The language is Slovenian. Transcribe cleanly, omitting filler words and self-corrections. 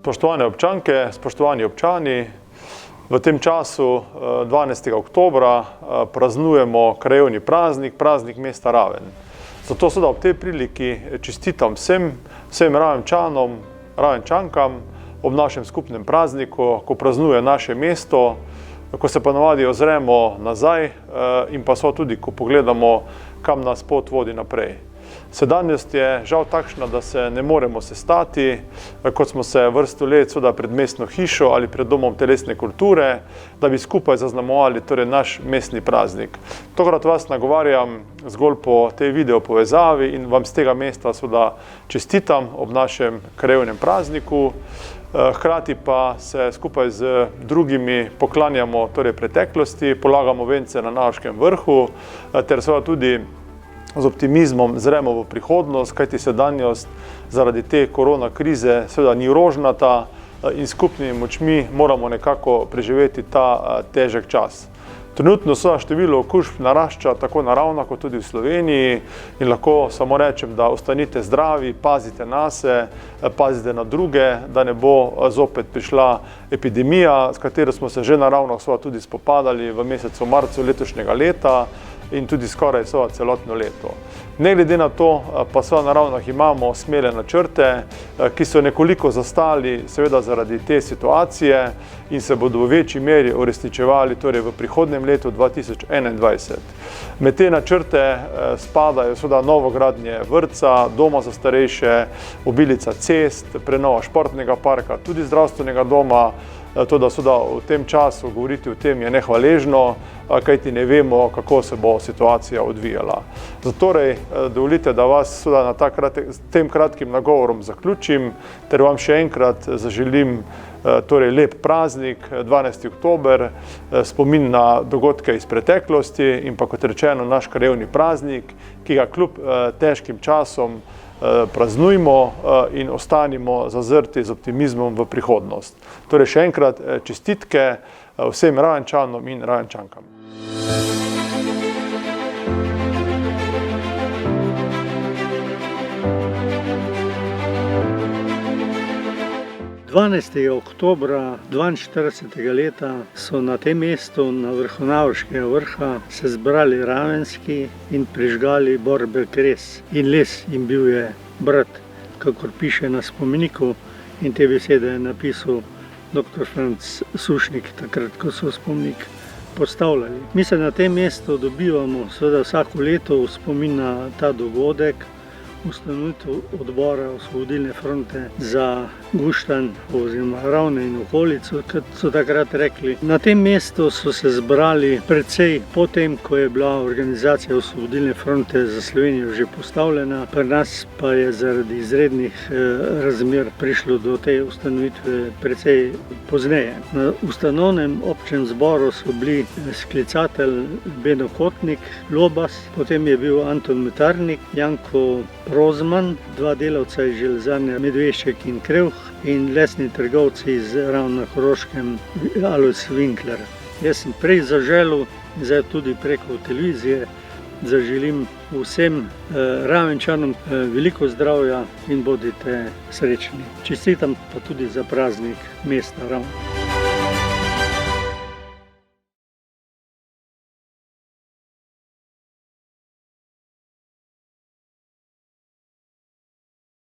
Spoštovane občanke, spoštovani občani, v tem času 12. oktobra praznujemo krajevni praznik, praznik mesta Raven. Zato seveda ob tej priliki čestitam vsem Ravenčanom, Ravenčankam ob našem skupnem prazniku, ko praznuje naše mesto, ko se ponavadi ozremo nazaj in pa tudi, ko pogledamo, kam nas pot vodi naprej. Sedanjost je žal takšna, da se ne moremo sestati, kot smo se vrsto let seveda pred mestno hišo ali pred domom telesne kulture, da bi skupaj zaznamovali naš mestni praznik. Tokrat vas nagovarjam zgolj po tej video povezavi in vam z tega mesta seveda čestitam ob našem krajevnem prazniku. Hkrati pa se skupaj z drugimi poklanjamo preteklosti, polagamo vence na Navaškem vrhu ter seveda tudi z optimizmom zremo v prihodnost, kajti sedanjost zaradi te korona krize seveda ni rožnata in skupnimi močmi moramo nekako preživeti ta težek čas. Trenutno število okužb narašča tako naravno kot tudi v Sloveniji in lahko samo rečem, da ostanite zdravi, pazite nase, pazite na druge, da ne bo zopet prišla epidemija, s katero smo se že naravno tudi spopadali v mesecu marcu letošnjega leta in tudi skoraj celotno leto. Ne glede na to, pa naravno imamo smele načrte, ki so nekoliko zastali seveda zaradi te situacije in se bodo v večji meri uresničevali v prihodnjem letu 2021. Med te načrte spadajo seveda novogradnje vrtca, doma za starejše, obilica cest, prenova športnega parka, tudi zdravstvenega doma. To, da v tem času govoriti o tem je nehvaležno, kajti ne vemo, kako se bo situacija odvijala. Zatorej, dovolite, da vas s tem kratkim nagovorom zaključim, ter vam še enkrat zaželim lep praznik, 12. oktober, spomin na dogodke iz preteklosti in pa kot rečeno naš krajevni praznik, ki ga kljub težkim časom praznujmo in ostanimo zazrti z optimizmom v prihodnost. Torej še enkrat čestitke vsem Ravenčanom in Ravenčankam. Oktobra 42. leta so na tem mestu, na vrhu Navaškega vrha, se zbrali ravenski in prižgali Borbekres in les jim bil je brat, kakor piše na spomeniku, in te besede je napisal dr. Franc Sušnik, takrat, ko so spomenik postavljali. Mi se na tem mestu dobivamo seveda vsako leto v spomin na ta dogodek, ustanovitev odbora Osvobodilne fronte za Guštanj oziroma Ravne in okolico, kot so takrat rekli. Na tem mestu so se zbrali precej potem, ko je bila organizacija Osvobodilne fronte za Slovenijo že postavljena, pri nas pa je zaradi izrednih razmer prišlo do te ustanovitve precej pozneje. Na ustanovnem občnem zboru so bili sklicatelj Beno Kotnik, Lobas, potem je bil Anton Metarnik, Janko Rozman, dva delavca iz železarne Medvešček in Krevh in lesni trgovci iz Ravn na Koroškem Alojz Winkler. Jaz sem prej zaželel, zdaj tudi preko televizije, zaželim vsem Ravenčanom veliko zdravja in bodite srečni. Čestitam pa tudi za praznik mesta Raven.